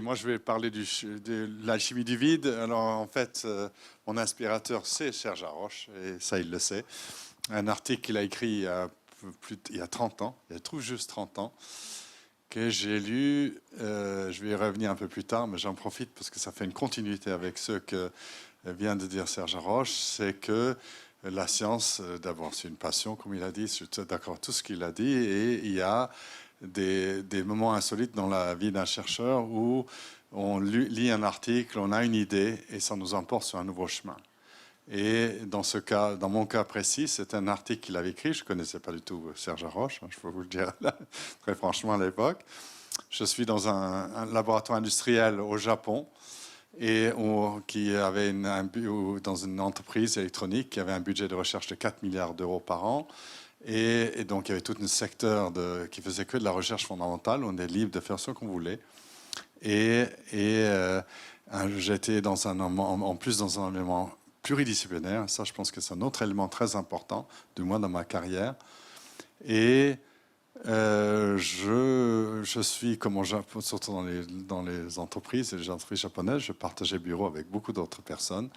Moi, je vais parler de l'alchimie du vide. Alors, en fait, mon inspirateur, c'est Serge Haroche, et ça, il le sait. Un article qu'il a écrit il y a 30 ans, il y a tout juste 30 ans, que j'ai lu. Je vais y revenir un peu plus tard, mais j'en profite parce que ça fait une continuité avec ce que vient de dire Serge Haroche. C'est que la science, d'abord, c'est une passion, comme il a dit. Je suis d'accord avec tout ce qu'il a dit. Et il y a des moments insolites dans la vie d'un chercheur où on lit un article, on a une idée et ça nous emporte sur un nouveau chemin. Et dans ce cas, dans mon cas précis, c'est un article qu'il avait écrit. Je ne connaissais pas du tout Serge Haroche, je peux vous le dire là, très franchement à l'époque. Je suis dans un laboratoire industriel au Japon et qui avait dans une entreprise électronique qui avait un budget de recherche de 4 milliards d'euros par an. Et donc, il y avait tout un secteur qui faisait que de la recherche fondamentale. On est libre de faire ce qu'on voulait. Et j'étais en plus dans un environnement pluridisciplinaire. Ça, je pense que c'est un autre élément très important, du moins dans ma carrière. Et je suis, comme au Japon, surtout dans les entreprises et les entreprises japonaises, je partageais bureau avec beaucoup d'autres personnes,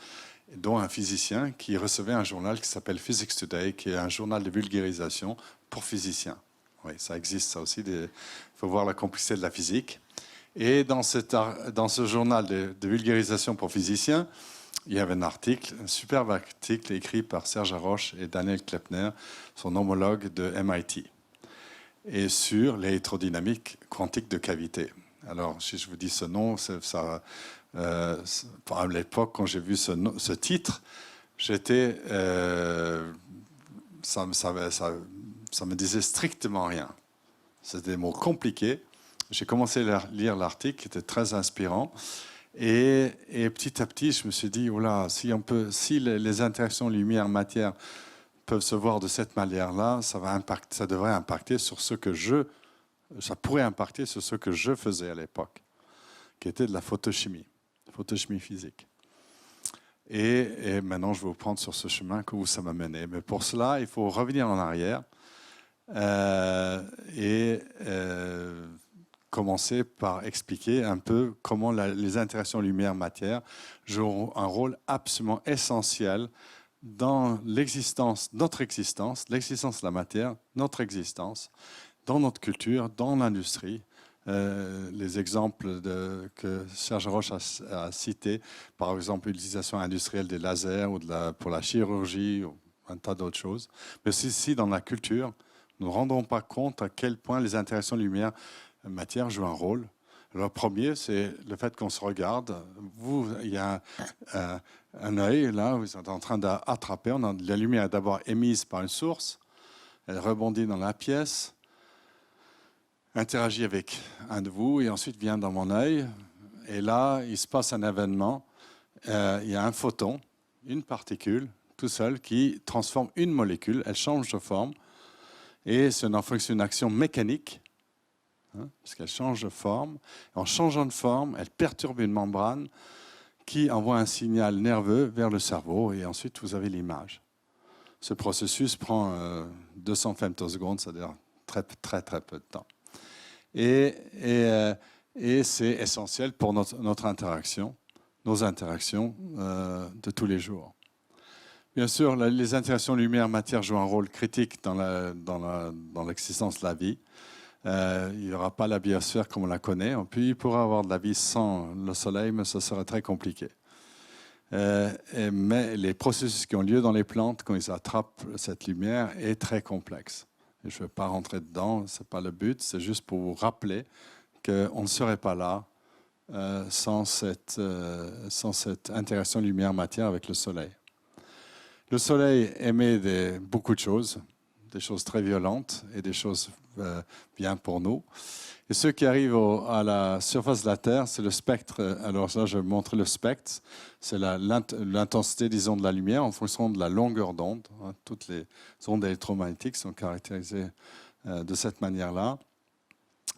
dont un physicien qui recevait un journal qui s'appelle Physics Today, qui est un journal de vulgarisation pour physiciens. Oui, ça existe, ça aussi. Il faut voir la complexité de la physique. Et dans ce journal de vulgarisation pour physiciens, il y avait un article, un superbe article écrit par Serge Haroche et Daniel Kleppner, son homologue de MIT, et sur l'électrodynamique quantique de cavité. Alors, si je vous dis ce nom, à l'époque, quand j'ai vu ce titre, j'étais, ça me disait strictement rien. C'était des mots compliqués. J'ai commencé à lire l'article, qui était très inspirant. Et petit à petit, je me suis dit, oula, si les interactions lumière-matière peuvent se voir de cette manière-là, ça devrait impacter sur ça pourrait impacter sur ce que je faisais à l'époque, qui était de la photochimie physique. Et maintenant, je vais vous prendre sur ce chemin où ça m'a mené. Mais pour cela, il faut revenir en arrière et commencer par expliquer un peu comment les interactions lumière-matière jouent un rôle absolument essentiel dans notre existence, l'existence de la matière, notre existence, dans notre culture, dans l'industrie. Les exemples que Serge Haroche a cités, par exemple l'utilisation industrielle des lasers ou pour la chirurgie ou un tas d'autres choses. Mais aussi dans la culture, nous ne rendons pas compte à quel point les interactions lumière-matière jouent un rôle. Le premier, c'est le fait qu'on se regarde. Il y a un œil, là, vous êtes en train d'attraper. La lumière est d'abord émise par une source, elle rebondit dans la pièce, interagit avec un de vous et ensuite vient dans mon œil. Et là, il se passe un événement. Il y a un photon, une particule, tout seul, qui transforme une molécule. Elle change de forme. Et c'est une action mécanique, parce qu'elle change de forme. En changeant de forme, elle perturbe une membrane qui envoie un signal nerveux vers le cerveau. Et ensuite, vous avez l'image. Ce processus prend 200 femtosecondes, c'est-à-dire très, très, très peu de temps. Et c'est essentiel pour notre interaction, nos interactions de tous les jours. Bien sûr, les interactions lumière-matière jouent un rôle critique dans l'existence de la vie. Il n'y aura pas la biosphère comme on la connaît. Puis il pourra y avoir de la vie sans le soleil, mais ça serait très compliqué. Mais les processus qui ont lieu dans les plantes, quand ils attrapent cette lumière, est très complexe. Et je ne vais pas rentrer dedans, ce n'est pas le but, c'est juste pour vous rappeler qu'on ne serait pas là sans cette interaction lumière-matière avec le soleil. Le soleil émet beaucoup de choses, des choses très violentes et des choses bien pour nous. Et ce qui arrive à la surface de la Terre, c'est le spectre. Alors là, je vais montre le spectre. C'est l'intensité, disons, de la lumière en fonction de la longueur d'onde. Toutes les ondes électromagnétiques sont caractérisées de cette manière-là.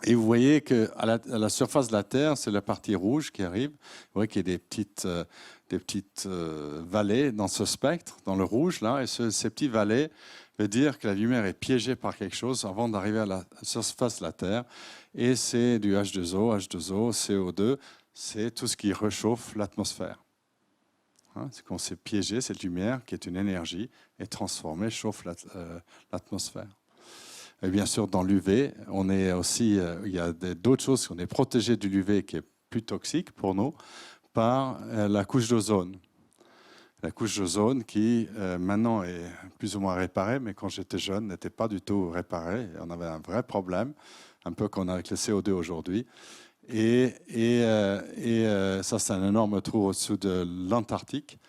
Et vous voyez qu'à la surface de la Terre, c'est la partie rouge qui arrive. Vous voyez qu'il y a des des petites vallées dans ce spectre, dans le rouge, là. Et ces petits vallées veut dire que la lumière est piégée par quelque chose avant d'arriver à la surface de la Terre. Et c'est du H2O, H2O, CO2, c'est tout ce qui réchauffe l'atmosphère. Hein, c'est quand c'est piégé, cette lumière, qui est une énergie, est transformée, chauffe l'atmosphère. Et bien sûr, dans l'UV, on est aussi, il y a d'autres choses, on est protégé de l'UV qui est plus toxique pour nous par la couche d'ozone. La couche d'ozone qui maintenant est plus ou moins réparée, mais quand j'étais jeune, n'était pas du tout réparée. On avait un vrai problème, un peu comme avec le CO2 aujourd'hui. Et ça, c'est un énorme trou au-dessous de l'Antarctique.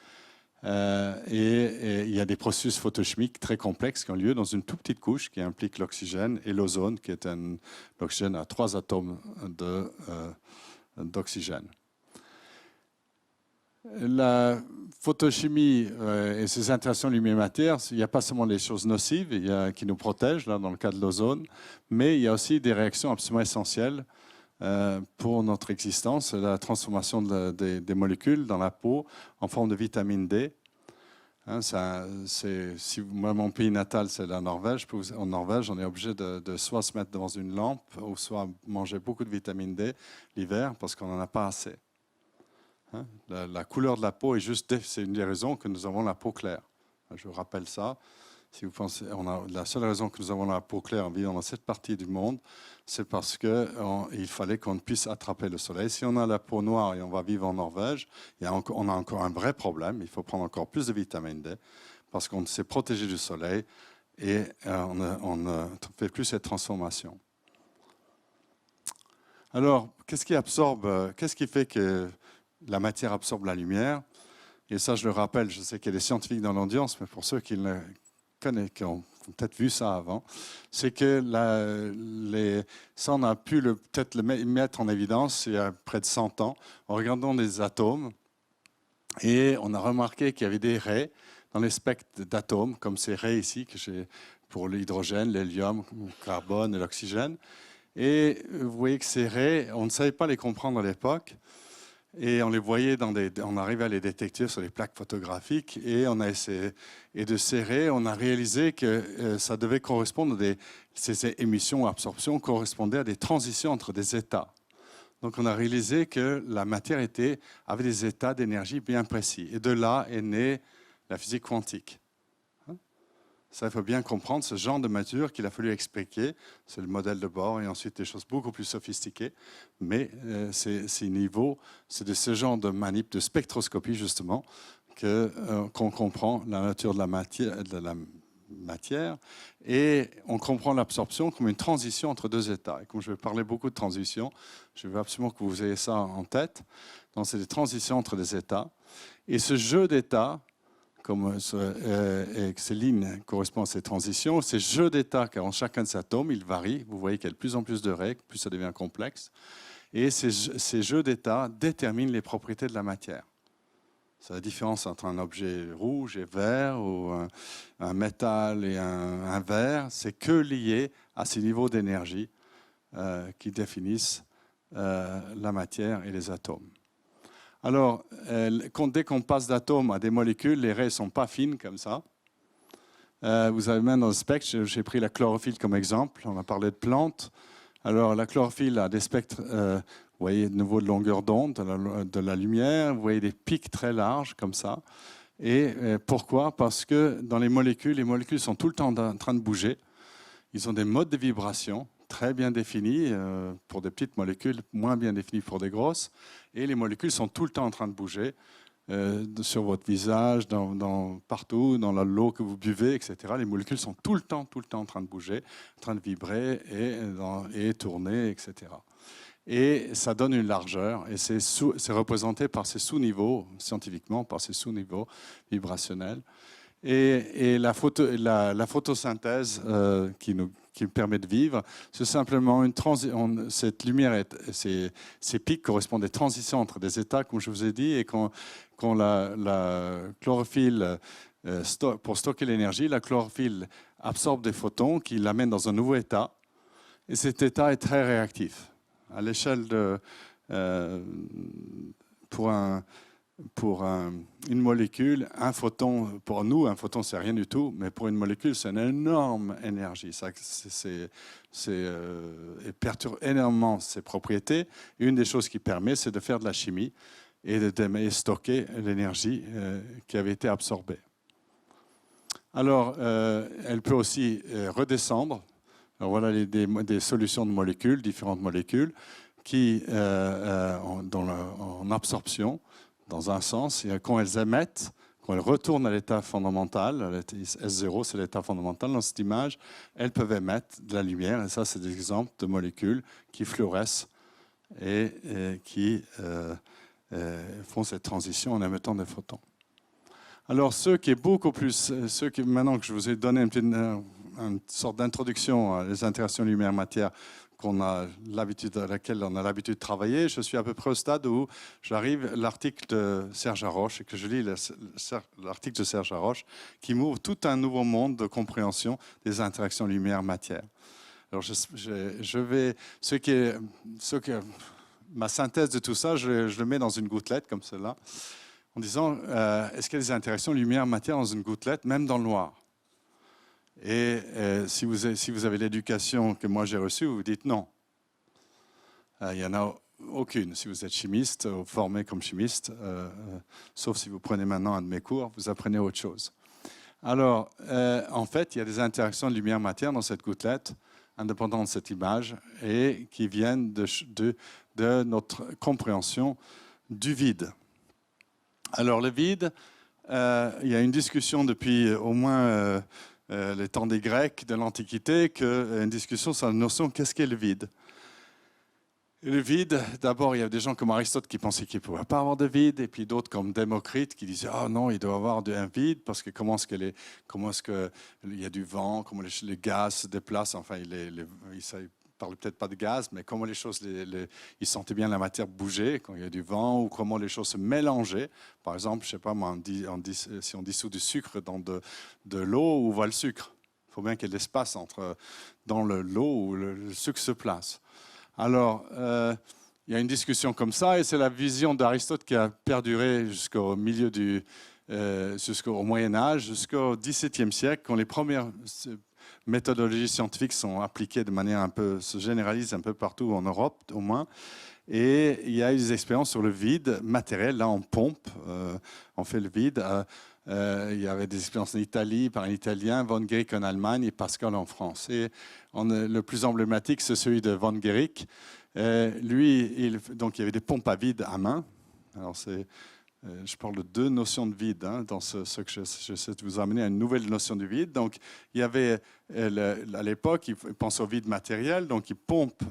Et il y a des processus photochimiques très complexes qui ont lieu dans une toute petite couche qui implique l'oxygène et l'ozone, qui est l'oxygène à 3 atomes d'oxygène. La photochimie et ses interactions lumière-matière, il n'y a pas seulement des choses nocives qui nous protègent, là, dans le cas de l'ozone, mais il y a aussi des réactions absolument essentielles pour notre existence, la transformation des molécules dans la peau en forme de vitamine D. Hein, moi, mon pays natal, c'est la Norvège. En Norvège, on est obligé de soit se mettre devant une lampe ou soit manger beaucoup de vitamine D l'hiver parce qu'on n'en a pas assez. Hein, la couleur de la peau est c'est une des raisons que nous avons la peau claire. Je vous rappelle ça. Si vous pensez, la seule raison que nous avons la peau claire en vivant dans cette partie du monde, c'est parce qu'il fallait qu'on puisse attraper le soleil. Si on a la peau noire et on va vivre en Norvège, on a encore un vrai problème. Il faut prendre encore plus de vitamine D parce qu'on s'est protégé du soleil et on ne fait plus cette transformation. Alors, qu'est-ce qui fait que la matière absorbe la lumière? Et ça, je le rappelle, je sais qu'il y a des scientifiques dans l'audience, mais pour ceux qui qui ont peut-être vu ça avant, c'est que ça, on a pu peut-être le mettre en évidence il y a près de 100 ans, en regardant des atomes, et on a remarqué qu'il y avait des raies dans les spectres d'atomes, comme ces raies ici, que j'ai pour l'hydrogène, l'hélium, le carbone et l'oxygène. Et vous voyez que ces raies, on ne savait pas les comprendre à l'époque, et on les voyait on arrivait à les détecter sur les plaques photographiques et on a essayé de serrer. On a réalisé que ça devait correspondre ces émissions ou absorptions correspondaient à des transitions entre des états. Donc on a réalisé que la matière avait des états d'énergie bien précis. Et de là est née la physique quantique. Ça, il faut bien comprendre ce genre de mesure qu'il a fallu expliquer. C'est le modèle de Bohr et ensuite des choses beaucoup plus sophistiquées. Mais c'est de ce genre de manip, de spectroscopie justement, qu'on comprend la nature de la matière et on comprend l'absorption comme une transition entre deux états. Et comme je vais parler beaucoup de transition, je veux absolument que vous ayez ça en tête. Donc, c'est des transitions entre des états. Et ce jeu d'états, comme ces lignes correspondent à ces transitions, ces jeux d'états, car en chacun de ces atomes, ils varient. Vous voyez qu'il y a de plus en plus de règles, plus ça devient complexe. Et ces jeux d'états déterminent les propriétés de la matière. C'est la différence entre un objet rouge et vert, ou un métal et un verre. C'est que lié à ces niveaux d'énergie qui définissent la matière et les atomes. Alors, dès qu'on passe d'atomes à des molécules, les raies ne sont pas fines comme ça. Vous avez même dans le spectre, j'ai pris la chlorophylle comme exemple. On a parlé de plantes. Alors, la chlorophylle a des spectres, vous voyez, de nouveau de longueur d'onde, de la lumière. Vous voyez des pics très larges comme ça. Et pourquoi? Parce que dans les molécules sont tout le temps en train de bouger. Ils ont des modes de vibration très bien définis pour des petites molécules, moins bien définis pour des grosses. Et les molécules sont tout le temps en train de bouger sur votre visage, partout, dans l'eau que vous buvez, etc. Les molécules sont tout le temps en train de bouger, en train de vibrer et tourner, etc. Et ça donne une largeur, et c'est représenté par ces sous-niveaux, scientifiquement, par ces sous-niveaux vibrationnels. Et la photosynthèse qui nous permet de vivre, c'est simplement une transition. Cette lumière, ces pics correspondent à des transitions entre des états, comme je vous ai dit, et quand la chlorophylle, pour stocker l'énergie, la chlorophylle absorbe des photons qui l'amènent dans un nouveau état, et cet état est très réactif. À l'échelle pour un une molécule, un photon, pour nous, un photon, c'est rien du tout, mais pour une molécule, c'est une énorme énergie. Ça perturbe énormément ses propriétés. Et une des choses qui permet, c'est de faire de la chimie et de stocker l'énergie qui avait été absorbée. Alors, elle peut aussi redescendre. Alors, voilà des solutions de molécules, différentes molécules, qui, en absorption, dans un sens, et quand elles émettent, quand elles retournent à l'état fondamental, S0, c'est l'état fondamental dans cette image, elles peuvent émettre de la lumière. Et ça, c'est des exemples de molécules qui fluorescent et qui font cette transition en émettant des photons. Alors, maintenant que je vous ai donné une sorte d'introduction à les interactions lumière-matière à laquelle on a l'habitude de travailler, je suis à peu près au stade où j'arrive l'article de Serge Haroche et que je lis l'article de Serge Haroche qui m'ouvre tout un nouveau monde de compréhension des interactions lumière-matière. Alors, ma synthèse de tout ça, je le mets dans une gouttelette comme celle-là, en disant, est-ce qu'il y a des interactions lumière-matière dans une gouttelette, même dans le noir? Et si vous avez l'éducation que moi j'ai reçue, vous dites non. Il n'y en a aucune. Si vous êtes chimiste ou formé comme chimiste, sauf si vous prenez maintenant un de mes cours, vous apprenez autre chose. Alors, en fait, il y a des interactions de lumière-matière dans cette gouttelette, indépendantes de cette image, et qui viennent de notre compréhension du vide. Alors, le vide, il y a une discussion depuis au moins les temps des Grecs, de l'Antiquité, une discussion sur la notion qu'est-ce qu'est le vide. Et le vide, d'abord, il y a des gens comme Aristote qui pensaient qu'il ne pouvait pas avoir de vide, et puis d'autres comme Démocrite qui disaient « Ah non, il doit y avoir un vide, parce que comment est-ce qu'il y a du vent, comment les gaz se déplacent, enfin, il ne parlait peut-être pas de gaz, mais comment les choses, il sentait bien la matière bouger quand il y a du vent, ou comment les choses se mélangeaient. Par exemple, je ne sais pas, si on dissout du sucre dans de l'eau, où va le sucre? Il faut bien qu'il y ait de l'espace dans l'eau où le sucre se place. Alors, il y a une discussion comme ça, et c'est la vision d'Aristote qui a perduré jusqu'au jusqu'au Moyen-Âge, jusqu'au XVIIe siècle, quand les premières méthodologies scientifiques sont appliquées de manière se généralisent un peu partout en Europe, au moins. Et il y a eu des expériences sur le vide matériel. Là, on pompe, on fait le vide. Il y avait des expériences en Italie par un Italien, von Guericke en Allemagne et Pascal en France. Et le plus emblématique, c'est celui de von Guericke. Donc il y avait des pompes à vide à main. Alors je parle de deux notions de vide dans ce que j'essaie de vous amener à une nouvelle notion du vide. Donc il y avait à l'époque, il pense au vide matériel, donc il pompe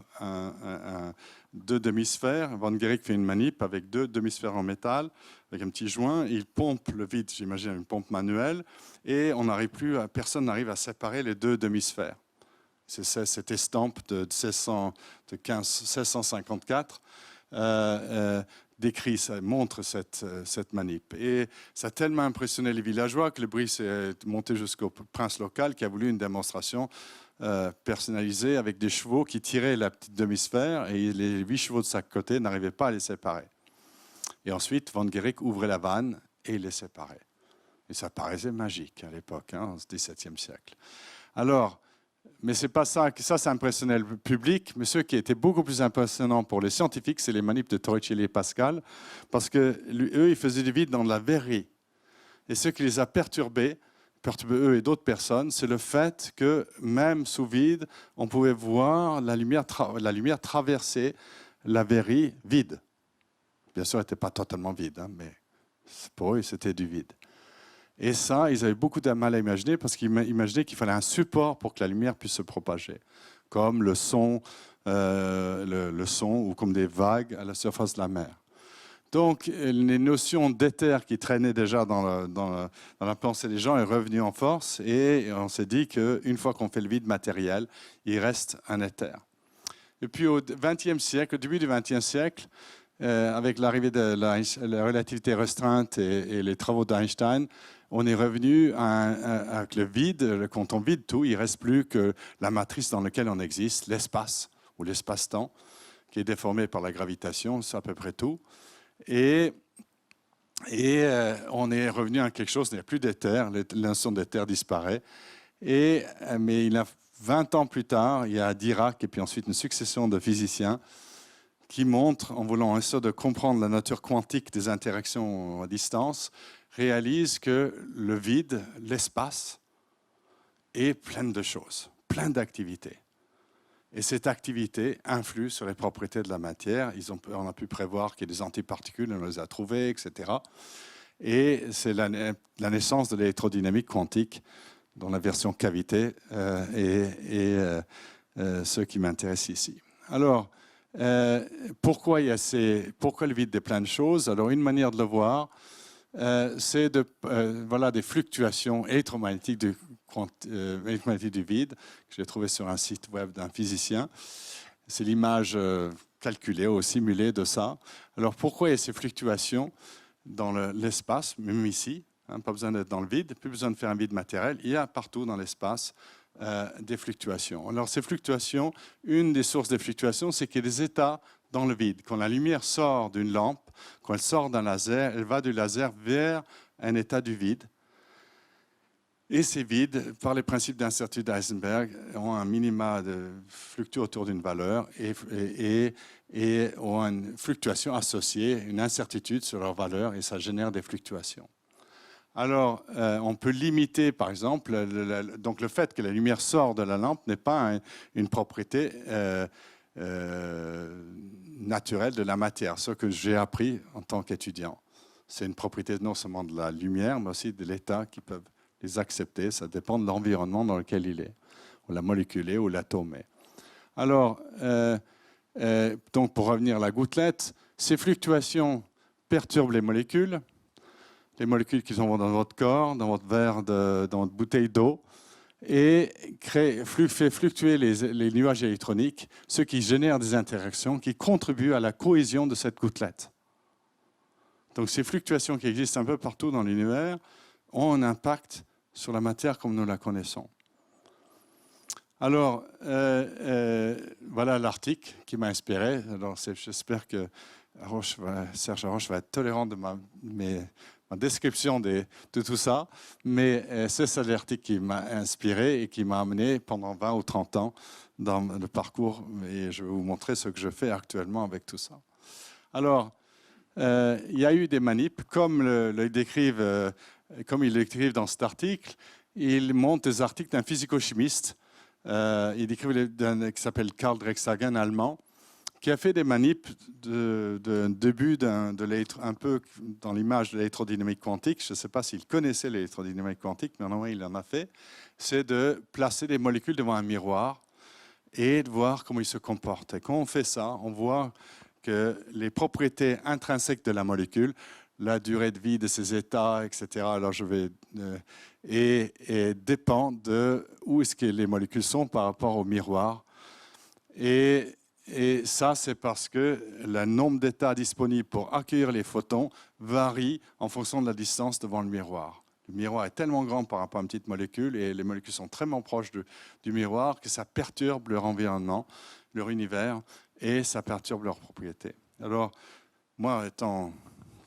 deux demi-sphères. Von Guericke fait une manip avec deux demi-sphères en métal, avec un petit joint. Il pompe le vide, j'imagine, une pompe manuelle, et personne n'arrive à séparer les deux demi-sphères. C'est cette estampe de 1654 décrit, ça montre cette manip. Et ça a tellement impressionné les villageois que le bruit s'est monté jusqu'au prince local qui a voulu une démonstration personnalisée avec des chevaux qui tiraient la petite demi-sphère et les 8 chevaux de chaque côté n'arrivaient pas à les séparer. Et ensuite, von Guericke ouvrait la vanne et les séparait. Et ça paraissait magique à l'époque, au XVIIe siècle. Alors, mais c'est pas ça impressionnait le public, mais ce qui était beaucoup plus impressionnant pour les scientifiques, c'est les manips de Torricelli et Pascal, parce que eux, ils faisaient du vide dans la verrerie. Et ce qui les a perturbés eux et d'autres personnes, c'est le fait que même sous vide, on pouvait voir la lumière traverser la verrerie vide. Bien sûr, elle n'était pas totalement vide, mais pour eux, c'était du vide. Et ça, ils avaient beaucoup de mal à imaginer parce qu'ils imaginaient qu'il fallait un support pour que la lumière puisse se propager, comme le son ou comme des vagues à la surface de la mer. Donc, les notions d'éther qui traînaient déjà dans la pensée des gens est revenue en force et on s'est dit qu'une fois qu'on fait le vide matériel, il reste un éther. Et puis au XXe siècle, au début du XXe siècle, avec l'arrivée de la relativité restreinte et les travaux d'Einstein, on est revenu avec le vide. Quand on vide tout, il ne reste plus que la matrice dans laquelle on existe, l'espace ou l'espace-temps, qui est déformé par la gravitation, c'est à peu près tout. Et Et on est revenu à quelque chose, il n'y a plus d'éther, la notion d'éther disparaît. Mais il y a 20 ans plus tard, il y a Dirac et puis ensuite une succession de physiciens qui montrent, en voulant essayer de comprendre la nature quantique des interactions à distance, réalisent que le vide, l'espace, est plein de choses, plein d'activités. Et cette activité influe sur les propriétés de la matière. On a pu prévoir qu'il y a des antiparticules, on les a trouvées, etc. Et c'est la naissance de l'électrodynamique quantique, dont la version cavité est ce qui m'intéresse ici. Alors, pourquoi le vide est plein de choses? Alors, une manière de le voir, c'est des fluctuations électromagnétiques du vide que j'ai trouvé sur un site web d'un physicien. C'est l'image calculée ou simulée de ça. Alors, pourquoi il y a ces fluctuations dans l'espace, même ici, pas besoin d'être dans le vide, plus besoin de faire un vide matériel. Il y a partout dans l'espace des fluctuations. Alors ces fluctuations, une des sources des fluctuations, c'est qu'il y a des états dans le vide. Quand la lumière sort d'une lampe, quand elle sort d'un laser, elle va du laser vers un état du vide. Et ces vides, par les principes d'incertitude d'Heisenberg, ont un minima de fluctuent autour d'une valeur et ont une fluctuation associée, une incertitude sur leur valeur, et ça génère des fluctuations. Alors, on peut limiter, par exemple, donc le fait que la lumière sort de la lampe n'est pas une propriété naturelle de la matière, ce que j'ai appris en tant qu'étudiant. C'est une propriété non seulement de la lumière, mais aussi de l'état qui peuvent les accepter. Ça dépend de l'environnement dans lequel il est, ou la molécule est, ou l'atome est. Alors, donc pour revenir à la gouttelette, ces fluctuations perturbent les molécules qui sont dans votre corps, dans votre verre, dans votre bouteille d'eau, et fait fluctuer les nuages électroniques, ce qui génère des interactions qui contribuent à la cohésion de cette gouttelette. Donc ces fluctuations qui existent un peu partout dans l'univers ont un impact sur la matière comme nous la connaissons. Alors, voilà l'article qui m'a inspiré. Alors, j'espère que Serge Haroche va être tolérant de ma description de tout ça, mais c'est l'article qui m'a inspiré et qui m'a amené pendant 20 ou 30 ans dans le parcours, et je vais vous montrer ce que je fais actuellement avec tout ça. Alors, il y a eu des manips, comme ils décrivent dans cet article. Ils montrent des articles d'un physico-chimiste, il décrivent qui s'appelle Karl Drexhagen, allemand, qui a fait des manips de début un peu dans l'image de l'électrodynamique quantique. Je ne sais pas s'il connaissait l'électrodynamique quantique, mais normalement il en a fait. C'est de placer des molécules devant un miroir et de voir comment ils se comportent. Et quand on fait ça, on voit que les propriétés intrinsèques de la molécule, la durée de vie de ses états, etc., alors et dépend de où est-ce que les molécules sont par rapport au miroir. Et ça, c'est parce que le nombre d'états disponibles pour accueillir les photons varie en fonction de la distance devant le miroir. Le miroir est tellement grand par rapport à une petite molécule, et les molécules sont tellement proches du miroir que ça perturbe leur environnement, leur univers, et ça perturbe leurs propriétés. Alors, moi, étant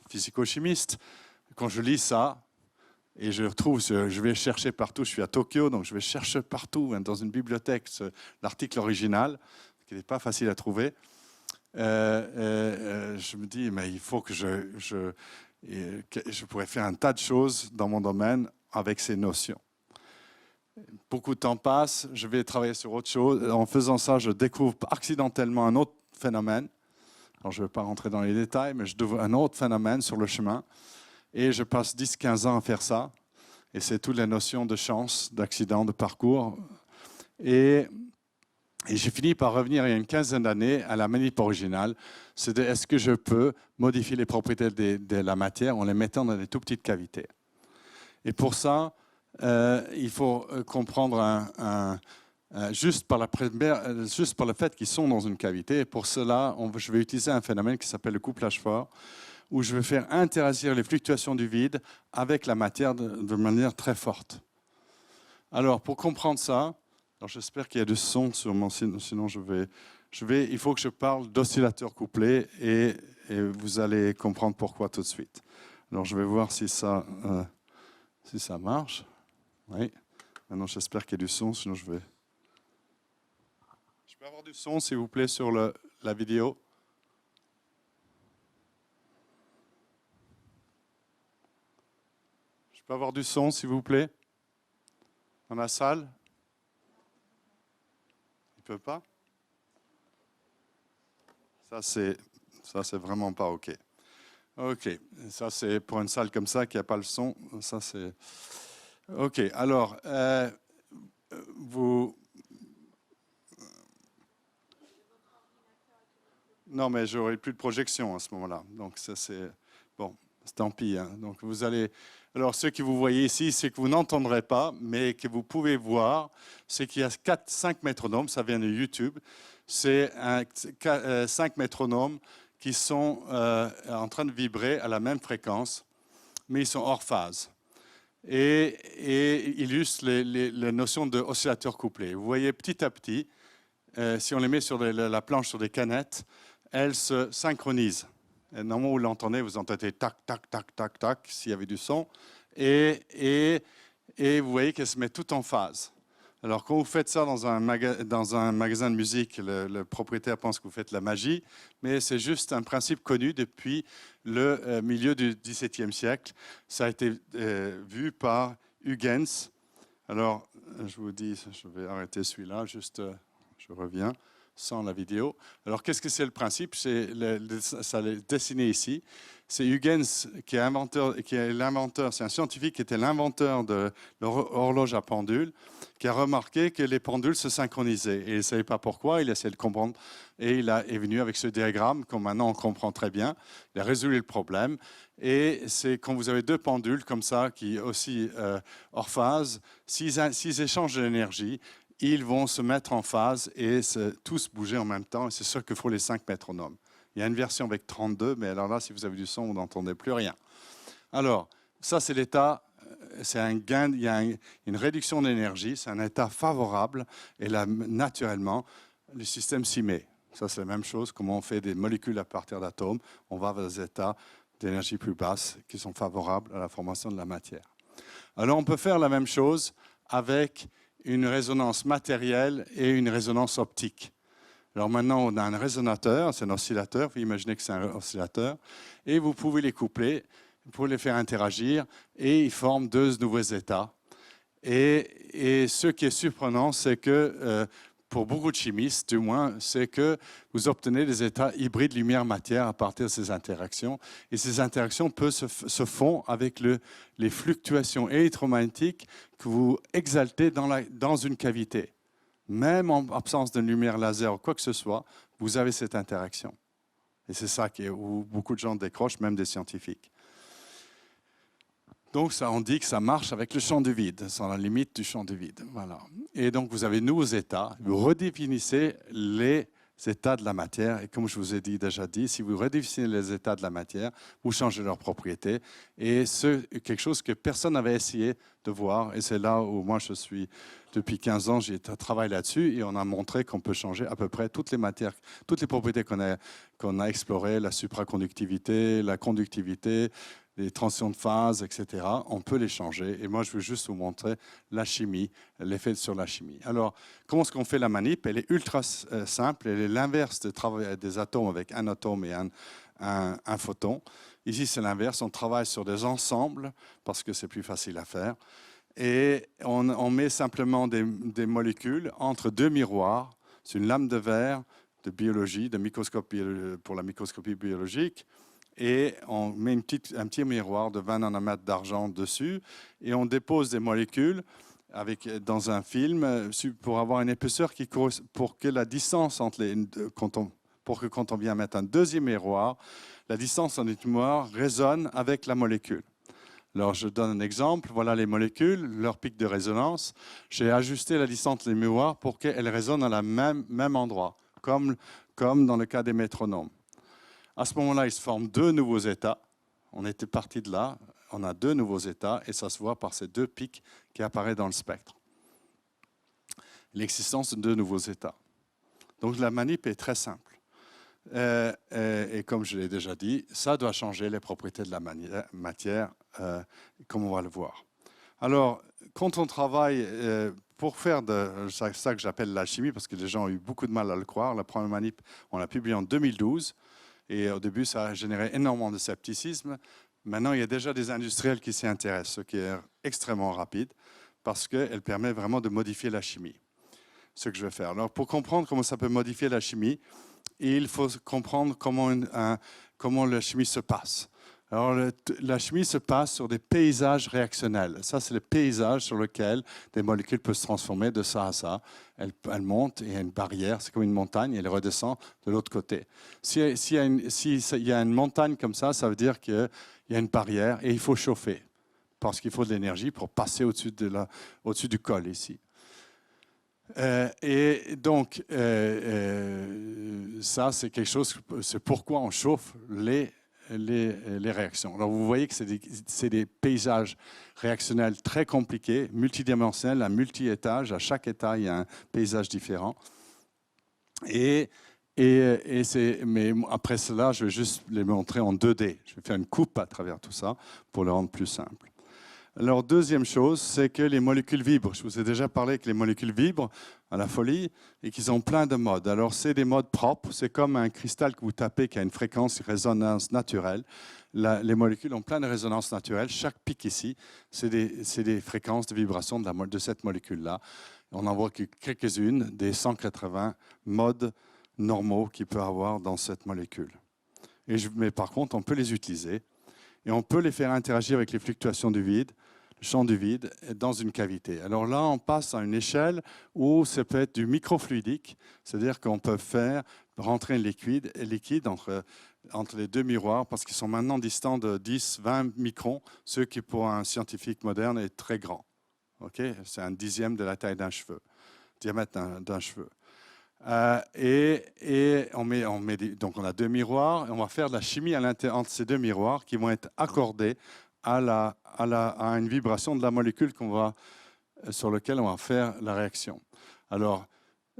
physico-chimiste, quand je lis ça, et je vais chercher partout, je suis à Tokyo, donc je vais chercher partout, dans une bibliothèque, l'article original, qui n'est pas facile à trouver. Je me dis, mais il faut que je pourrais faire un tas de choses dans mon domaine avec ces notions. Beaucoup de temps passe, je vais travailler sur autre chose. En faisant ça, je découvre accidentellement un autre phénomène. Alors, je ne vais pas rentrer dans les détails, mais je découvre un autre phénomène sur le chemin. Et je passe 10-15 ans à faire ça. Et c'est toutes les notions de chance, d'accident, de parcours. Et j'ai fini par revenir il y a une quinzaine d'années à la manip originale. C'est est-ce que je peux modifier les propriétés de la matière en les mettant dans des tout petites cavités. Et pour ça, il faut comprendre juste par le fait qu'ils sont dans une cavité. Et pour cela, je vais utiliser un phénomène qui s'appelle le couplage fort, où je vais faire interagir les fluctuations du vide avec la matière de manière très forte. Alors, pour comprendre ça, j'espère qu'il y a du son sur mon sinon il faut que je parle d'oscillateur couplé et vous allez comprendre pourquoi tout de suite. Alors, je vais voir si ça marche. Oui. Maintenant, j'espère qu'il y a du son, sinon je vais... Je peux avoir du son, s'il vous plaît, sur la vidéo? Je peux avoir du son, s'il vous plaît? Dans la salle? Il ne peut pas? Ça, c'est vraiment pas OK. OK. Ça, c'est pour une salle comme ça qui n'a pas le son. Ça, c'est... OK. Alors, vous... Non, mais j'aurai plus de projection à ce moment-là. Donc, ça, c'est... Bon, tant pis. Hein. Donc, vous allez... Alors, ce que vous voyez ici, c'est que vous n'entendrez pas, mais que vous pouvez voir, c'est qu'il y a 5 métronomes. Ça vient de YouTube. C'est 5 métronomes qui sont en train de vibrer à la même fréquence, mais ils sont hors phase. Et illustrent les notions d'oscillateur couplé. Vous voyez petit à petit, si on les met sur la planche sur des canettes, elles se synchronisent. Et normalement, vous l'entendez, vous entendez tac, tac, tac, tac, tac, s'il y avait du son. Et vous voyez qu'elles se mettent toutes en phase. Alors, quand vous faites ça dans un magasin de musique, le propriétaire pense que vous faites la magie, mais c'est juste un principe connu depuis le milieu du XVIIe siècle. Ça a été vu par Huygens. Alors, je vous dis, je vais arrêter celui-là, juste, je reviens, sans la vidéo. Alors, qu'est-ce que c'est le principe? Ça est dessiné ici. C'est Huygens qui est l'inventeur, c'est un scientifique qui était l'inventeur de l'horloge à pendule, qui a remarqué que les pendules se synchronisaient. Et il ne savait pas pourquoi, il a essayé de comprendre. Et il est venu avec ce diagramme, que maintenant on comprend très bien. Il a résolu le problème. Et c'est quand vous avez deux pendules comme ça, qui oscillent hors phase, s'ils échangent de l'énergie, ils vont se mettre en phase et tous bouger en même temps. Et c'est ce que font les 5 métronomes. Il y a une version avec 32, mais alors là, si vous avez du son, vous n'entendez plus rien. Alors, ça, c'est l'état, c'est un gain, il y a une réduction d'énergie, c'est un état favorable, et là, naturellement, le système s'y met. Ça, c'est la même chose, comment on fait des molécules à partir d'atomes, on va vers des états d'énergie plus basses qui sont favorables à la formation de la matière. Alors, on peut faire la même chose avec une résonance matérielle et une résonance optique. Alors maintenant, on a un résonateur, c'est un oscillateur, vous imaginez que c'est un oscillateur, et vous pouvez les coupler, vous pouvez les faire interagir, et ils forment deux nouveaux états. Et ce qui est surprenant, c'est que, pour beaucoup de chimistes du moins, c'est que vous obtenez des états hybrides lumière-matière à partir de ces interactions, et ces interactions se font avec les fluctuations électromagnétiques que vous exaltez dans une cavité. Même en absence de lumière laser ou quoi que ce soit, vous avez cette interaction. Et c'est ça où beaucoup de gens décrochent, même des scientifiques. Donc, ça, on dit que ça marche avec le champ du vide, sans la limite du champ du vide. Voilà. Et donc, vous avez de nouveaux états. Vous redéfinissez les états de la matière. Et comme je vous ai déjà dit, si vous redéfinissez les états de la matière, vous changez leurs propriétés. Et c'est quelque chose que personne n'avait essayé de voir. Et c'est là où moi, je suis... Depuis 15 ans, j'ai travaillé là-dessus et on a montré qu'on peut changer à peu près toutes les matières, toutes les propriétés qu'on a explorées, la supraconductivité, la conductivité, les transitions de phase, etc. On peut les changer. Et moi, je veux juste vous montrer la chimie, l'effet sur la chimie. Alors, comment est-ce qu'on fait la manip? Elle est ultra simple. Elle est l'inverse de travailler des atomes avec un atome et un photon. Ici, c'est l'inverse. On travaille sur des ensembles parce que c'est plus facile à faire. Et on met simplement des molécules entre deux miroirs. C'est une lame de verre de biologie, de microscope pour la microscopie biologique. Et on met un petit miroir de 20 nanomètres d'argent dessus. Et on dépose des molécules dans un film pour avoir une épaisseur pour que la distance entre quand on vient mettre un deuxième miroir, la distance entre les miroirs résonne avec la molécule. Alors, je donne un exemple. Voilà les molécules, leur pic de résonance. J'ai ajusté la distance des miroirs pour qu'elles résonnent à la même endroit, comme dans le cas des métronomes. À ce moment-là, il se forment deux nouveaux états. On était parti de là. On a deux nouveaux états et ça se voit par ces deux pics qui apparaissent dans le spectre. L'existence de deux nouveaux états. Donc, la manip est très simple. Et comme je l'ai déjà dit, ça doit changer les propriétés de la matière, comme on va le voir. Alors, quand on travaille pour faire ça que j'appelle l'alchimie, parce que les gens ont eu beaucoup de mal à le croire, la première manip, on l'a publiée en 2012, et au début, ça a généré énormément de scepticisme. Maintenant, il y a déjà des industriels qui s'y intéressent, ce qui est extrêmement rapide, parce qu'elle permet vraiment de modifier la chimie. Ce que je vais faire. Alors, pour comprendre comment ça peut modifier la chimie, il faut comprendre comment la chimie se passe. Alors, la chimie se passe sur des paysages réactionnels. Ça, c'est le paysage sur lequel des molécules peuvent se transformer de ça à ça. Elles montent et il y a une barrière, c'est comme une montagne, et elles redescendent de l'autre côté. S'il y a une montagne comme ça veut dire qu'il y a une barrière et il faut chauffer, parce qu'il faut de l'énergie pour passer au-dessus du col ici. Et donc, ça, c'est quelque chose, c'est pourquoi on chauffe les réactions. Alors, vous voyez que c'est des paysages réactionnels très compliqués, multidimensionnels, à multi-étages. À chaque état, il y a un paysage différent. Mais après cela, je vais juste les montrer en 2D. Je vais faire une coupe à travers tout ça pour le rendre plus simple. Alors, deuxième chose, c'est que les molécules vibrent. Je vous ai déjà parlé que les molécules vibrent à la folie et qu'ils ont plein de modes. Alors, c'est des modes propres. C'est comme un cristal que vous tapez qui a une fréquence, une résonance naturelle. Les molécules ont plein de résonances naturelles. Chaque pic ici, c'est des fréquences de vibration de cette molécule-là. On en voit que quelques-unes des 180 modes normaux qu'il peut avoir dans cette molécule. Mais par contre, on peut les utiliser. Et on peut les faire interagir avec les fluctuations du vide, le champ du vide, dans une cavité. Alors là, on passe à une échelle où ça peut être du microfluidique, c'est-à-dire qu'on peut faire rentrer un liquide entre les deux miroirs, parce qu'ils sont maintenant distants de 10-20 microns, ce qui pour un scientifique moderne est très grand. Okay? C'est un dixième de la taille d'un cheveu, diamètre d'un cheveu. Donc on a deux miroirs et on va faire de la chimie entre ces deux miroirs qui vont être accordés à une vibration de la molécule sur laquelle on va faire la réaction. Alors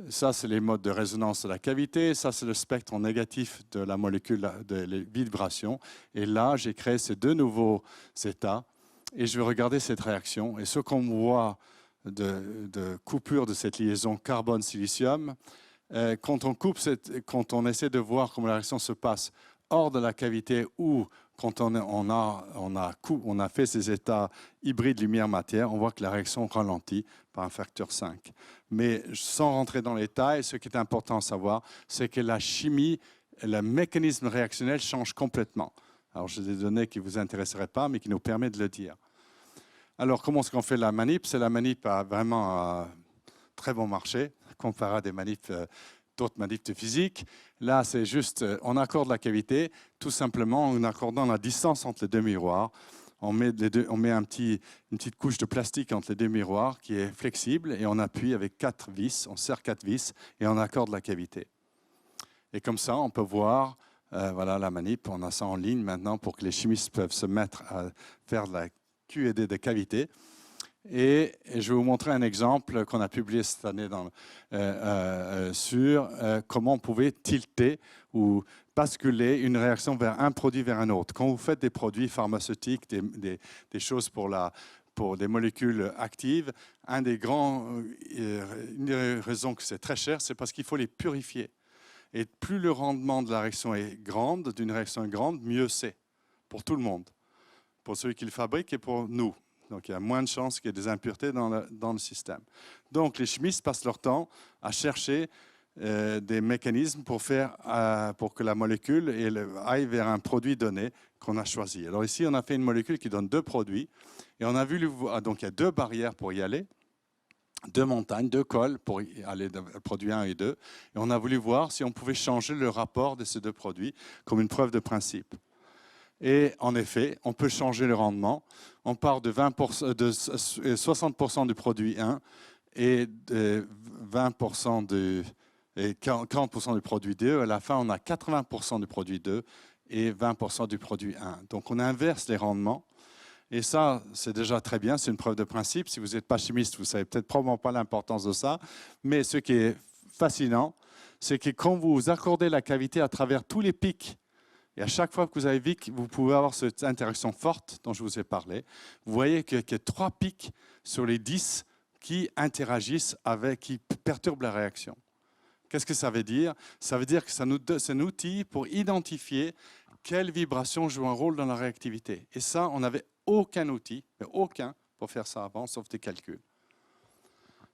ça, c'est les modes de résonance de la cavité. Ça, c'est le spectre négatif de la molécule de vibration. Et là, j'ai créé ces deux nouveaux états et je vais regarder cette réaction. Et ce qu'on voit de coupure de cette liaison carbone-silicium, quand on essaie de voir comment la réaction se passe hors de la cavité ou quand on a fait ces états hybrides lumière-matière, on voit que la réaction ralentit par un facteur 5. Mais sans rentrer dans les détails, ce qui est important à savoir, c'est que la chimie, le mécanisme réactionnel change complètement. Alors, j'ai des données qui ne vous intéresseraient pas, mais qui nous permettent de le dire. Alors, comment est-ce qu'on fait la manip? La manip a vraiment un très bon marché, comparé à d'autres manips de physique. Là, c'est juste, on accorde la cavité, tout simplement en accordant la distance entre les deux miroirs. On met une petite couche de plastique entre les deux miroirs qui est flexible et on appuie avec 4 vis, on serre 4 vis et on accorde la cavité. Et comme ça, on peut voir, voilà la manip, on a ça en ligne maintenant pour que les chimistes peuvent se mettre à faire de la QED de cavité. Et je vais vous montrer un exemple qu'on a publié cette année sur comment on pouvait tilter ou basculer une réaction vers un produit vers un autre. Quand vous faites des produits pharmaceutiques, des choses pour des molécules actives, une des raisons que c'est très cher, c'est parce qu'il faut les purifier. Et plus le rendement de la réaction est grande, d'une réaction grande, mieux c'est pour tout le monde, pour ceux qui le fabriquent et pour nous. Donc, il y a moins de chances qu'il y ait des impuretés dans le système. Donc, les chimistes passent leur temps à chercher des mécanismes pour que la molécule aille vers un produit donné qu'on a choisi. Alors ici, on a fait une molécule qui donne 2 produits. Et on a vu, donc il y a 2 barrières pour y aller, 2 montagnes, 2 cols pour y aller de produit 1 et 2. Et on a voulu voir si on pouvait changer le rapport de ces 2 produits comme une preuve de principe. Et en effet, on peut changer le rendement. On part de 60% du produit 1 et de 40% du produit 2. À la fin, on a 80% du produit 2 et 20% du produit 1. Donc, on inverse les rendements. Et ça, c'est déjà très bien. C'est une preuve de principe. Si vous n'êtes pas chimiste, vous ne savez peut-être probablement pas l'importance de ça. Mais ce qui est fascinant, c'est que quand vous accordez la cavité à travers tous les pics, et à chaque fois que vous avez vu que vous pouvez avoir cette interaction forte dont je vous ai parlé, vous voyez qu'il y a 3 pics sur les 10 qui interagissent avec, qui perturbent la réaction. Qu'est-ce que ça veut dire? Ça veut dire que c'est un outil pour identifier quelle vibration joue un rôle dans la réactivité. Et ça, on n'avait aucun outil, mais aucun, pour faire ça avant, sauf des calculs.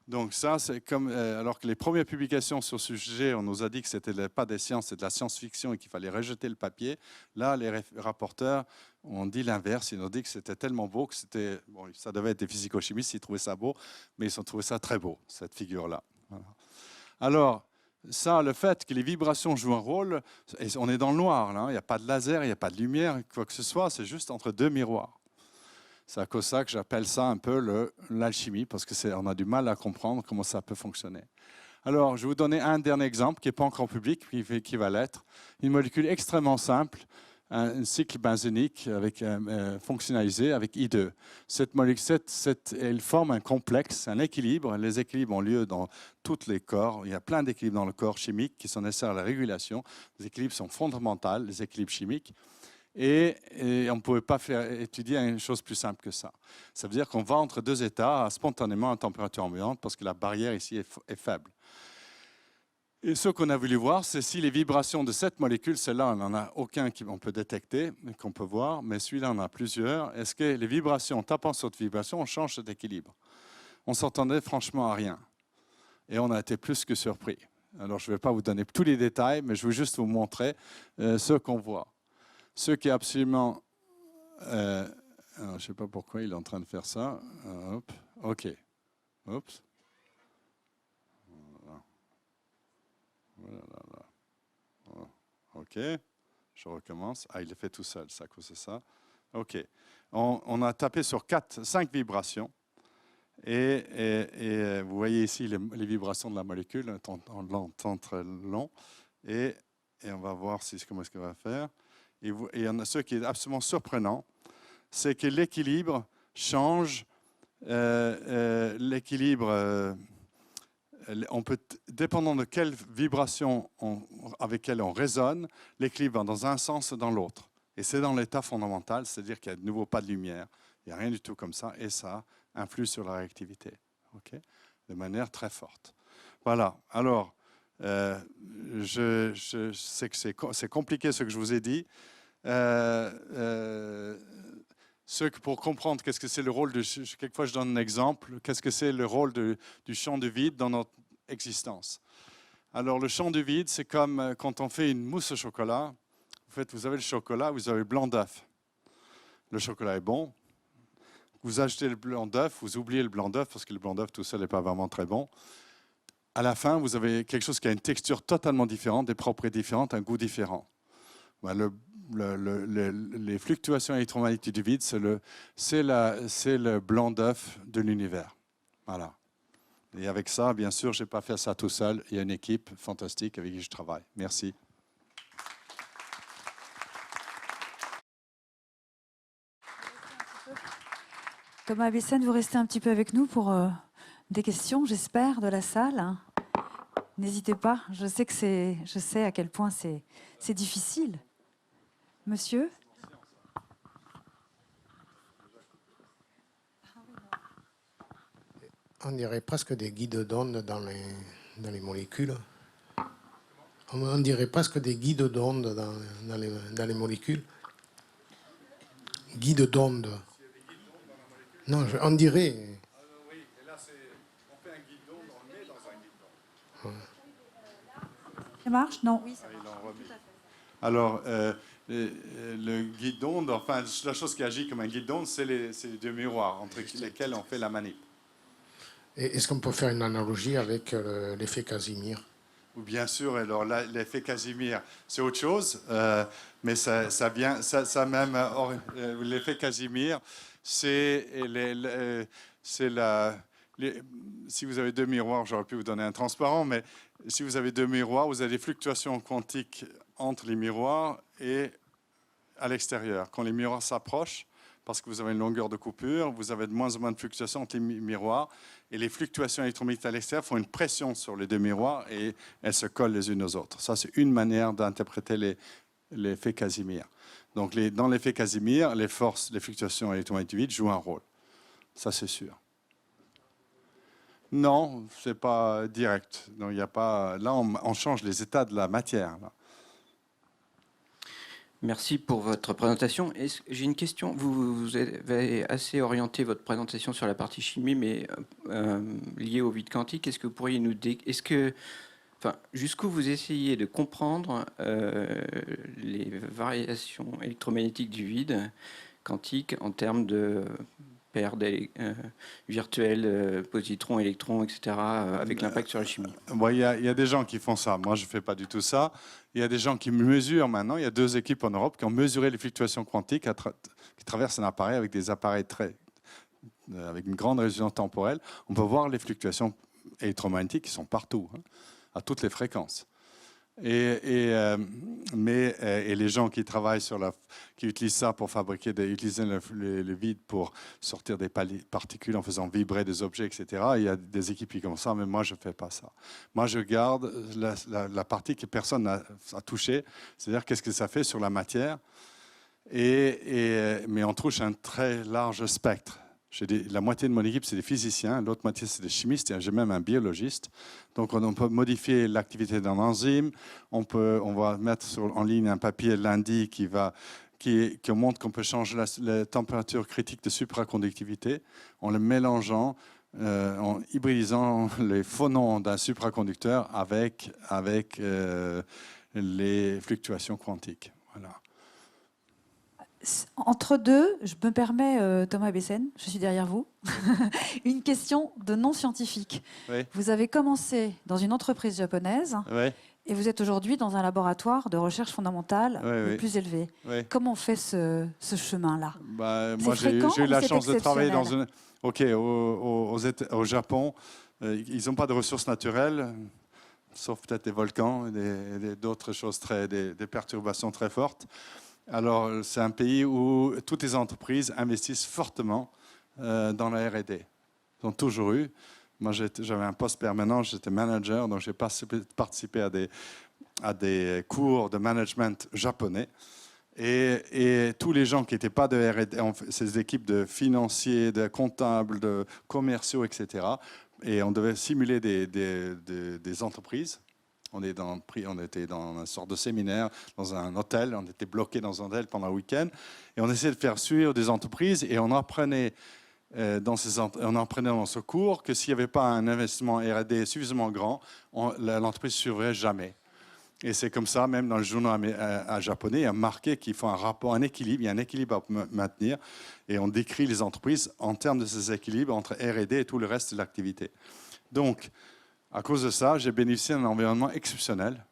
Donc ça, c'est comme, alors que les premières publications sur ce sujet, on nous a dit que ce n'était pas des sciences, c'est de la science-fiction et qu'il fallait rejeter le papier. Là, les rapporteurs ont dit l'inverse. Ils ont dit que c'était tellement beau que c'était, bon, ça devait être des physico-chimistes, ils trouvaient ça beau, mais ils ont trouvé ça très beau, cette figure-là. Voilà. Alors, ça, le fait que les vibrations jouent un rôle, et on est dans le noir, là, il n'y a pas de laser, il n'y a pas de lumière, quoi que ce soit, c'est juste entre 2 miroirs. C'est à cause de ça que j'appelle ça un peu l'alchimie, parce qu'on a du mal à comprendre comment ça peut fonctionner. Alors, je vais vous donner un dernier exemple qui n'est pas encore public, qui va l'être. Une molécule extrêmement simple, un cycle benzénique fonctionnalisé avec I2. Cette molécule, elle forme un complexe, un équilibre. Les équilibres ont lieu dans tous les corps. Il y a plein d'équilibres dans le corps chimique qui sont nécessaires à la régulation. Les équilibres sont fondamentaux, les équilibres chimiques. Et on ne pouvait pas étudier une chose plus simple que ça. Ça veut dire qu'on va entre 2 états spontanément à température ambiante parce que la barrière ici est faible. Et ce qu'on a voulu voir, c'est si les vibrations de cette molécule, celle-là, on n'en a aucun qu'on peut détecter, qu'on peut voir, mais celui-là, on en a plusieurs. Est-ce que les vibrations, en tapant sur cette vibration, on change cet équilibre? On s'entendait franchement à rien. Et on a été plus que surpris. Alors, je ne vais pas vous donner tous les détails, mais je veux juste vous montrer ce qu'on voit. Ce qui est absolument... alors, je ne sais pas pourquoi il est en train de faire ça. Hop, OK. Oups. Voilà. Voilà. OK. Je recommence. Ah, il le fait tout seul, c'est à cause de ça. OK. On a tapé sur 5 vibrations. Et vous voyez ici les vibrations de la molécule, un temps très long. Et on va voir comment est-ce qu'on va faire. Et il y en a ce qui est absolument surprenant, c'est que l'équilibre change. L'équilibre, on peut, dépendant de quelle vibration avec laquelle on résonne, l'équilibre va dans un sens ou dans l'autre. Et c'est dans l'état fondamental, c'est-à-dire qu'il n'y a de nouveau pas de lumière, il n'y a rien du tout comme ça, et ça influe sur la réactivité, okay, de manière très forte. Voilà, alors, je sais que c'est compliqué ce que je vous ai dit. Pour comprendre qu'est-ce que c'est le rôle quelquefois je donne un exemple, qu'est-ce que c'est le rôle du champ de vide dans notre existence. Alors le champ de vide, c'est comme quand on fait une mousse au chocolat. En fait, vous avez le chocolat, vous avez le blanc d'œuf. Le chocolat est bon. Vous achetez le blanc d'œuf, vous oubliez le blanc d'œuf parce que le blanc d'œuf tout seul n'est pas vraiment très bon. À la fin, vous avez quelque chose qui a une texture totalement différente, des propriétés différentes, un goût différent. Les fluctuations électromagnétiques du vide, c'est le blanc d'œuf de l'univers. Voilà. Et avec ça, bien sûr, je n'ai pas fait ça tout seul. Il y a une équipe fantastique avec qui je travaille. Merci. Thomas Abessen, vous restez un petit peu avec nous pour des questions, j'espère, de la salle. N'hésitez pas. Je sais à quel point c'est difficile. Monsieur ? On dirait presque des guides d'ondes dans les molécules. On dirait presque des guides d'ondes dans les molécules. Guides d'ondes. Non, on dirait. Oui, et là, on fait un guide d'onde, on le met dans un guide d'onde. Ça marche ? Non. Oui, ça marche. Alors, le guide d'onde, enfin, la chose qui agit comme un guide d'onde, c'est les 2 miroirs entre lesquels on fait la manip. Est-ce qu'on peut faire une analogie avec l'effet Casimir ? Bien sûr, alors l'effet Casimir, c'est autre chose, mais l'effet Casimir, si vous avez 2 miroirs, j'aurais pu vous donner un transparent, mais si vous avez 2 miroirs, vous avez des fluctuations quantiques entre les miroirs et à l'extérieur. Quand les miroirs s'approchent, parce que vous avez une longueur de coupure, vous avez de moins en moins de fluctuations entre les miroirs, et les fluctuations électromagnétiques à l'extérieur font une pression sur les deux miroirs et elles se collent les unes aux autres. Ça, c'est une manière d'interpréter l'effet Casimir. Donc, dans l'effet Casimir, les fluctuations électromagnétiques du vide jouent un rôle. Ça, c'est sûr. Non, ce n'est pas direct. Donc, il y a pas, là, on change les états de la matière. Là. Merci pour votre présentation. J'ai une question. Vous avez assez orienté votre présentation sur la partie chimie, mais liée au vide quantique. Est-ce que vous pourriez nous dire... jusqu'où vous essayez de comprendre les variations électromagnétiques du vide quantique en termes de paires virtuelles, positrons, électrons, etc., avec l'impact sur la chimie? Il y a des gens qui font ça. Moi, je ne fais pas du tout ça. Il y a des gens qui mesurent maintenant. Il y a 2 équipes en Europe qui ont mesuré les fluctuations quantiques qui traversent un appareil avec des appareils avec une grande résonance temporelle. On peut voir les fluctuations électromagnétiques qui sont partout, hein, à toutes les fréquences. Et les gens qui travaillent qui utilisent ça pour utiliser le vide pour sortir des particules en faisant vibrer des objets, etc. Il y a des équipes qui font ça, mais moi je ne fais pas ça. Moi je garde la partie que personne n'a touchée, c'est-à-dire qu'est-ce que ça fait sur la matière. Mais on touche un très large spectre. La moitié de mon équipe, c'est des physiciens, l'autre moitié, c'est des chimistes, et j'ai même un biologiste. Donc, on peut modifier l'activité d'un enzyme. On va mettre en ligne un papier lundi qui montre qu'on peut changer la température critique de supraconductivité en le mélangeant, en hybridisant les phonons d'un supraconducteur avec les fluctuations quantiques. Voilà. Entre deux, je me permets, Thomas Bessène, je suis derrière vous, une question de non-scientifique. Oui. Vous avez commencé dans une entreprise japonaise Oui. et vous êtes aujourd'hui dans un laboratoire de recherche fondamentale le plus élevé. Oui. Comment on fait ce chemin-là? Moi, j'ai eu la chance de travailler dans une... au Japon, ils n'ont pas de ressources naturelles, sauf peut-être des volcans et d'autres choses, des perturbations très fortes. Alors, c'est un pays où toutes les entreprises investissent fortement dans la R&D. Ils ont toujours eu. Moi, j'avais un poste permanent, j'étais manager, donc j'ai participé à des cours de management japonais. Et tous les gens qui n'étaient pas de R&D, ces équipes de financiers, de comptables, de commerciaux, etc. Et on devait simuler des entreprises. On était dans une sorte de séminaire, dans un hôtel. On était bloqués dans un hôtel pendant le week-end. Et on essayait de faire suivre des entreprises. Et on apprenait dans ce cours que s'il n'y avait pas un investissement R&D suffisamment grand, l'entreprise ne survivrait jamais. Et c'est comme ça, même dans le journal japonais, il y a marqué qu'il faut un équilibre. Il y a un équilibre à maintenir. Et on décrit les entreprises en termes de ces équilibres entre R&D et tout le reste de l'activité. Donc, à cause de ça, j'ai bénéficié d'un environnement exceptionnel,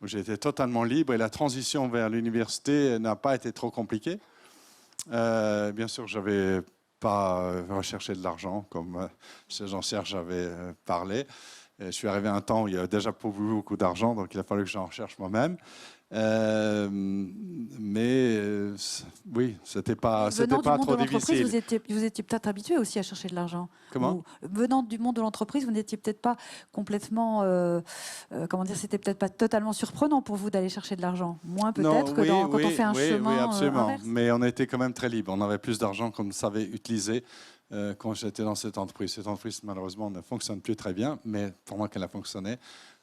où j'ai été totalement libre et la transition vers l'université n'a pas été trop compliquée. Bien sûr, je n'avais pas recherché de l'argent, comme Jean-Serge avait parlé. Je suis arrivé à un temps où il y avait déjà pas beaucoup d'argent, donc il a fallu que j'en recherche moi-même. Oui, c'était pas trop difficile. Vous étiez peut-être habitué aussi à chercher de l'argent. Comment ? Venant du monde de l'entreprise, vous n'étiez peut-être pas complètement, c'était peut-être pas totalement surprenant pour vous d'aller chercher de l'argent. Moins peut-être que quand on fait un chemin. Oui, absolument. Inverse. Mais on était quand même très libre. On avait plus d'argent qu'on ne savait utiliser quand j'étais dans cette entreprise. Cette entreprise, malheureusement, ne fonctionne plus très bien, mais pendant qu'elle a fonctionné,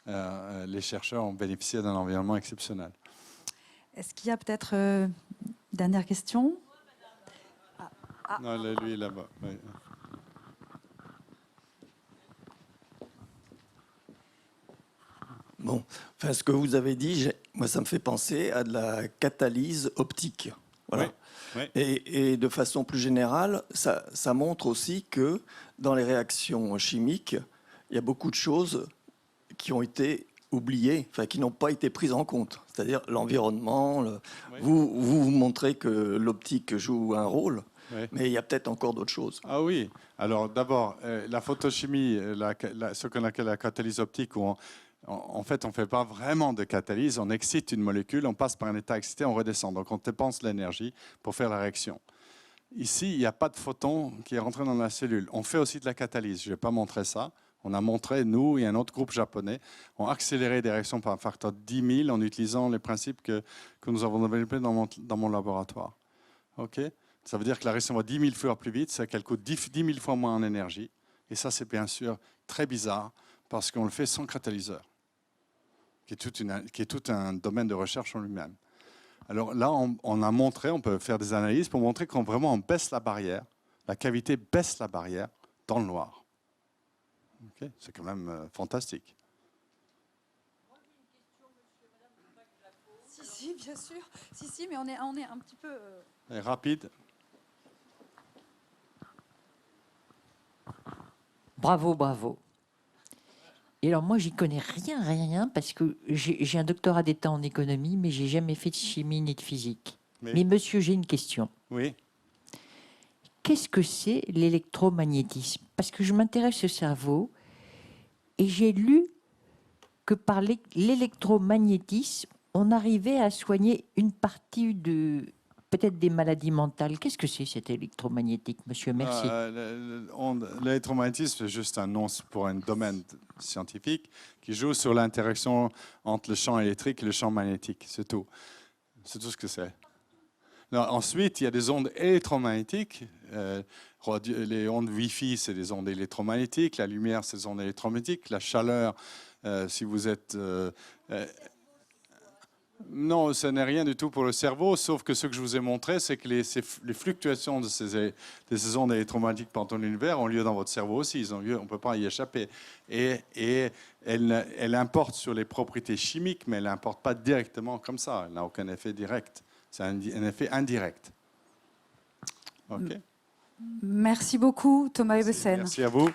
les chercheurs ont bénéficié d'un environnement exceptionnel. Est-ce qu'il y a peut-être une dernière question? Non, lui, là-bas. Oui. Bon, enfin, ce que vous avez dit, moi, ça me fait penser à de la catalyse optique. Voilà. Oui. Oui. Et de façon plus générale, ça montre aussi que dans les réactions chimiques, il y a beaucoup de choses qui ont été oubliées, enfin, qui n'ont pas été prises en compte. C'est-à-dire l'environnement. Oui. Vous montrez que l'optique joue un rôle, Oui. mais il y a peut-être encore d'autres choses. Ah oui. Alors d'abord, la photochimie, ce qu'on appelle la catalyse optique, où en fait, on ne fait pas vraiment de catalyse, on excite une molécule, on passe par un état excité, on redescend. Donc on dépense l'énergie pour faire la réaction. Ici, il n'y a pas de photon qui est rentré dans la cellule. On fait aussi de la catalyse. Je ne vais pas montrer ça. On a montré, nous et un autre groupe japonais, ont accéléré des réactions par un facteur 10 000 en utilisant les principes que nous avons développés dans mon laboratoire. OK? Ça veut dire que la réaction va 10 000 fois plus vite, c'est qu'elle coûte 10 000 fois moins en énergie. Et ça, c'est bien sûr très bizarre parce qu'on le fait sans catalyseur, qui est tout un domaine de recherche en lui-même. Alors là, on a montré, on peut faire des analyses pour montrer qu'on vraiment on baisse la barrière, la cavité baisse la barrière dans le noir. Okay, c'est quand même fantastique. Si, bien sûr. Si, mais on est un petit peu... Et rapide. Bravo, bravo. Et alors moi, j'y connais rien, parce que j'ai un doctorat d'État en économie, mais j'ai jamais fait de chimie ni de physique. Mais monsieur, j'ai une question. Oui. Qu'est-ce que c'est l'électromagnétisme? Parce que je m'intéresse au cerveau et j'ai lu que par l'électromagnétisme, on arrivait à soigner une partie de peut-être des maladies mentales. Qu'est-ce que c'est cet électromagnétique, monsieur? Merci. L'électromagnétisme, c'est juste un nom pour un domaine scientifique qui joue sur l'interaction entre le champ électrique et le champ magnétique. C'est tout. C'est tout ce que c'est. Ensuite, il y a des ondes électromagnétiques. Les ondes Wi-Fi, c'est des ondes électromagnétiques. La lumière, c'est des ondes électromagnétiques. La chaleur, si vous êtes... non, ce n'est rien du tout pour le cerveau, sauf que ce que je vous ai montré, c'est que les fluctuations de ces ondes électromagnétiques pendant l'univers ont lieu dans votre cerveau aussi. Ils ont lieu, on ne peut pas y échapper. Et elle importe sur les propriétés chimiques, mais elle n'importe pas directement comme ça. Elle n'a aucun effet direct. C'est un effet indirect. OK. Merci beaucoup, Thomas Ebbesen. Merci à vous.